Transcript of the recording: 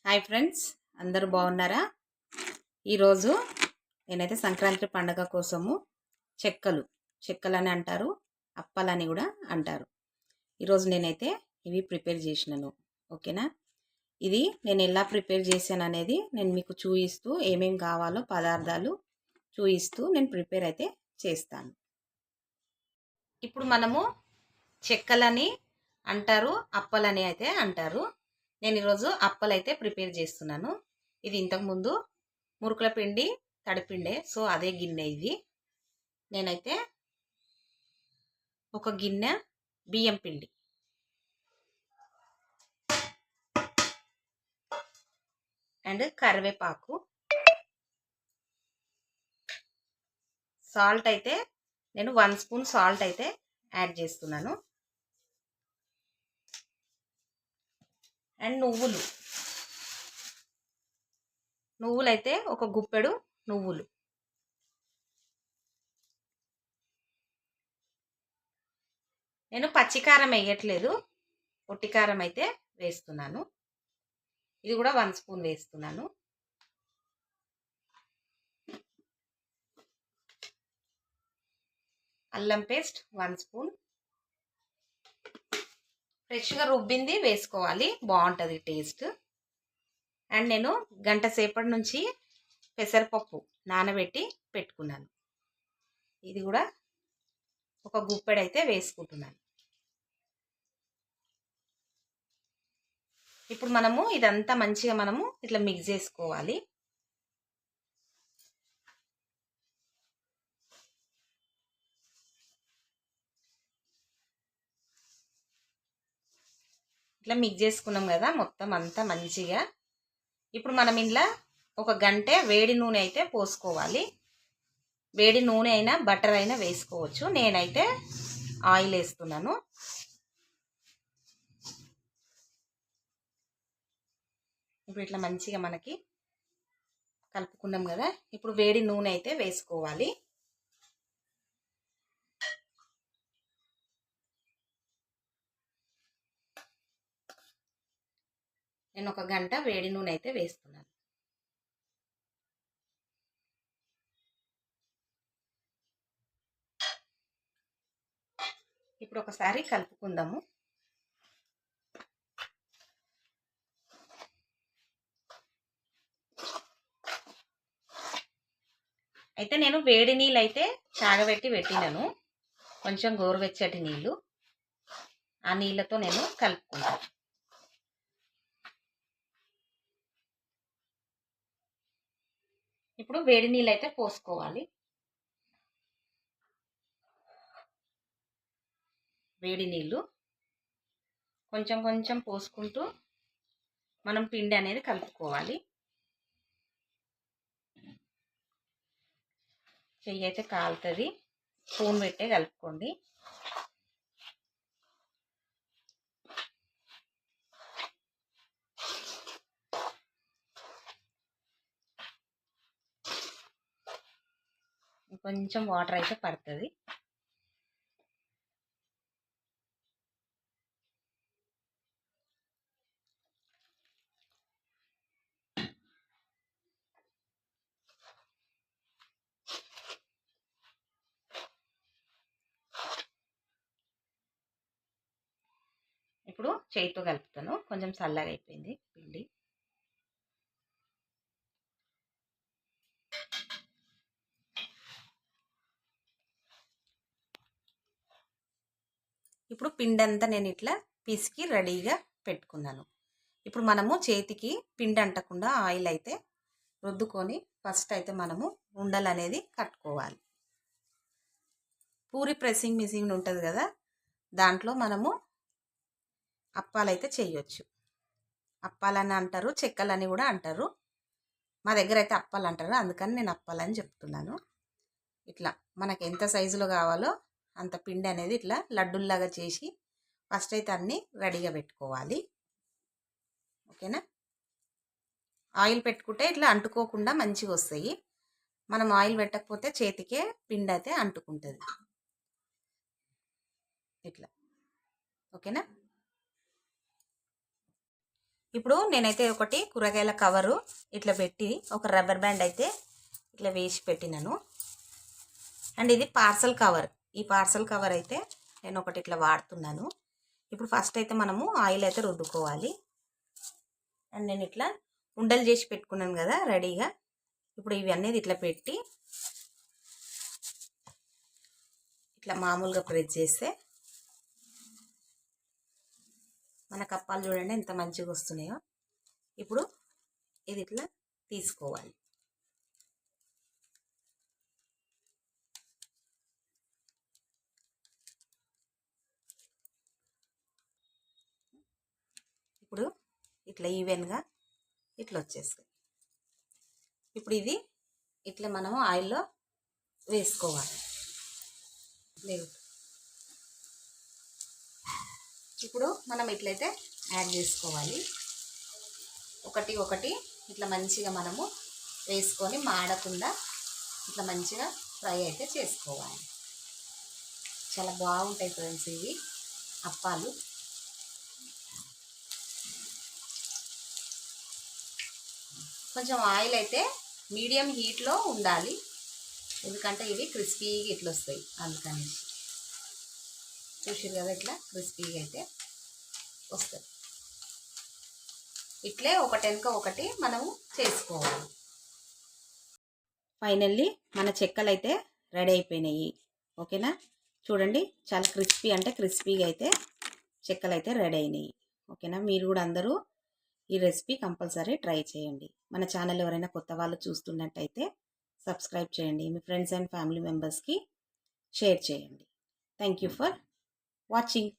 Hi friends, అందరూ బాగున్నారా? ఈరోజు నేనైతే సంక్రాంతి పండగ కోసము చెక్కలని అంటారు, అప్పాలని కూడా అంటారు. ఈరోజు నేనైతే ఇవి ప్రిపేర్ చేసినాను. ఓకేనా? ఇది నేను ఎలా ప్రిపేర్ చేశాను అనేది నేను మీకు చూపిస్తూ ఏమేం కావాలో పదార్థాలు చూపిస్తూ నేను ప్రిపేర్ అయితే చేస్తాను. ఇప్పుడు మనము చెక్కలని అంటారు, అప్పలని అయితే అంటారు. నేను ఈరోజు అప్పలు అయితే ప్రిపేర్ చేస్తున్నాను. ఇది ఇంతకుముందు మురుకుల పిండి తడిపిండే, సో అదే గిన్నె ఇది. నేనైతే ఒక గిన్నె బియ్యం పిండి, అండ్ కరివేపాకు, సాల్ట్ అయితే నేను 1 స్పూన్ సాల్ట్ అయితే యాడ్ చేస్తున్నాను, అండ్ నువ్వులైతే ఒక గుప్పెడు నువ్వులు, నేను పచ్చికారం వేయట్లేదు, పొట్టికారం అయితే వేస్తున్నాను. ఇది కూడా 1 స్పూన్ వేస్తున్నాను. అల్లం పేస్ట్ 1 స్పూన్. ఫ్రెష్గా రుబ్బింది వేసుకోవాలి, బాగుంటుంది టేస్ట్. అండ్ నేను గంట సేపటి నుంచి పెసరపప్పు నానబెట్టి పెట్టుకున్నాను. ఇది కూడా ఒక గుప్పెడైతే వేసుకుంటున్నాను. ఇప్పుడు మనము ఇదంతా మంచిగా ఇట్లా మిక్స్ చేసుకోవాలి. ఇట్లా మిక్స్ చేసుకున్నాం కదా మొత్తం అంతా మంచిగా. ఇప్పుడు మనం ఇంట్లో ఒక గంట వేడి నూనె అయితే పోసుకోవాలి. వేడి నూనె అయినా బటర్ అయినా వేసుకోవచ్చు. నేనైతే ఆయిల్ వేస్తున్నాను. ఇప్పుడు ఇట్లా మంచిగా మనకి కలుపుకున్నాం కదా. ఇప్పుడు వేడి నూనె అయితే వేసుకోవాలి. నేను ఒక గంట వేడి నూనె అయితే వేస్తున్నాను. ఇప్పుడు ఒకసారి కలుపుకుందాము. అయితే నేను వేడి నీళ్ళు అయితే చాగబెట్టి పెట్టినాను, కొంచెం గోరువెచ్చటి నీళ్ళు. ఆ నీళ్ళతో నేను కలుపుకుంటాను. ఇప్పుడు వేడి నీళ్ళు అయితే పోసుకోవాలి. వేడి నీళ్ళు కొంచెం కొంచెం పోసుకుంటూ మనం పిండి అనేది కలుపుకోవాలి. చెయ్యి అయితే కాలుతుంది, స్పూన్ పెట్టే కలుపుకోండి. కొంచెం వాటర్ అయితే పడుతుంది. ఇప్పుడు చేయితో కలుపుతాను, కొంచెం చల్లగా అయిపోయింది పిండి. ఇప్పుడు పిండి అంతా నేను ఇట్లా పిసికి రెడీగా పెట్టుకున్నాను. ఇప్పుడు మనము చేతికి పిండి అంటకుండా ఆయిల్ అయితే రుద్దుకొని ఫస్ట్ అయితే మనము ఉండలు అనేది కట్టుకోవాలి. పూరి ప్రెస్సింగ్ మిషన్ ఉంటుంది కదా, దాంట్లో మనము అప్పాలైతే చేయొచ్చు. అప్పాలని అంటారు, చెక్కలని కూడా అంటారు. మా దగ్గర అయితే అప్పాలు అంటారు, అందుకని నేను అప్పాలని చెప్తున్నాను. ఇట్లా మనకు ఎంత సైజులో కావాలో అంత పిండి అనేది ఇట్లా లడ్డుల్లాగా చేసి ఫస్ట్ అయితే అన్నీ రెడీగా పెట్టుకోవాలి. ఓకేనా? ఆయిల్ పెట్టుకుంటే ఇట్లా అంటుకోకుండా మంచిగా వస్తాయి. మనం ఆయిల్ పెట్టకపోతే చేతికే పిండి అయితే అంటుకుంటుంది ఇట్లా. ఓకేనా? ఇప్పుడు నేనైతే ఒకటి కూరగాయల కవరు ఇట్లా పెట్టి ఒక రబ్బర్ బ్యాండ్ అయితే ఇట్లా వేసి పెట్టినాను. అండ్ ఇది పార్సల్ కవర్. ఈ పార్సల్ కవర్ అయితే నేను ఒకటి ఇట్లా వాడుతున్నాను. ఇప్పుడు ఫస్ట్ అయితే మనము ఆయిల్ అయితే రుద్దుకోవాలి. అండ్ నేను ఇట్లా ఉండలు చేసి పెట్టుకున్నాను కదా రెడీగా. ఇప్పుడు ఇవి అనేది ఇట్లా పెట్టి ఇట్లా మామూలుగా ప్రెస్ చేస్తే మన కప్పాలు చూడండి ఎంత మంచిగా వస్తున్నాయో. ఇప్పుడు ఇది ఇట్లా తీసుకోవాలి. ఇప్పుడు ఇట్లా ఈవెన్గా ఇట్లా వచ్చేస్తాయి. ఇప్పుడు ఇది ఇట్లా మనము ఆయిల్లో వేసుకోవాలి. ఇప్పుడు మనం ఇట్లయితే యాడ్ చేసుకోవాలి. ఒకటి ఒకటి ఇట్లా మంచిగా మనము వేసుకొని మాడకుండా ఇట్లా మంచిగా ఫ్రై అయితే చేసుకోవాలి. చాలా బాగుంటాయి ఫ్రెండ్స్ ఇవి అప్పాలు. కొంచెం ఆయిల్ అయితే మీడియం హీట్లో ఉండాలి, ఎందుకంటే ఇవి క్రిస్పీగా ఇట్లా వస్తాయి. అందుకని చూసారు కదా ఇట్లా క్రిస్పీగా అయితే వస్తుంది. ఇట్లే ఒకటి వెనుక ఒకటి మనము చేసుకోవాలి. ఫైనల్లీ మన చెక్కలు అయితే రెడీ అయిపోయినాయి. ఓకేనా, చూడండి చాలా క్రిస్పీ అంటే క్రిస్పీగా అయితే చెక్కలు అయితే రెడీ అయినాయి. ఓకేనా, మీరు కూడా అందరూ ఈ రెసిపీ కంపల్సరీ ట్రై చేయండి. మన ఛానల్ ఎవరైనా కొత్త వాళ్ళు చూస్తున్నట్టయితే సబ్స్క్రైబ్ చేయండి. మీ ఫ్రెండ్స్ అండ్ ఫ్యామిలీ మెంబర్స్కి షేర్ చేయండి. Thank you for watching.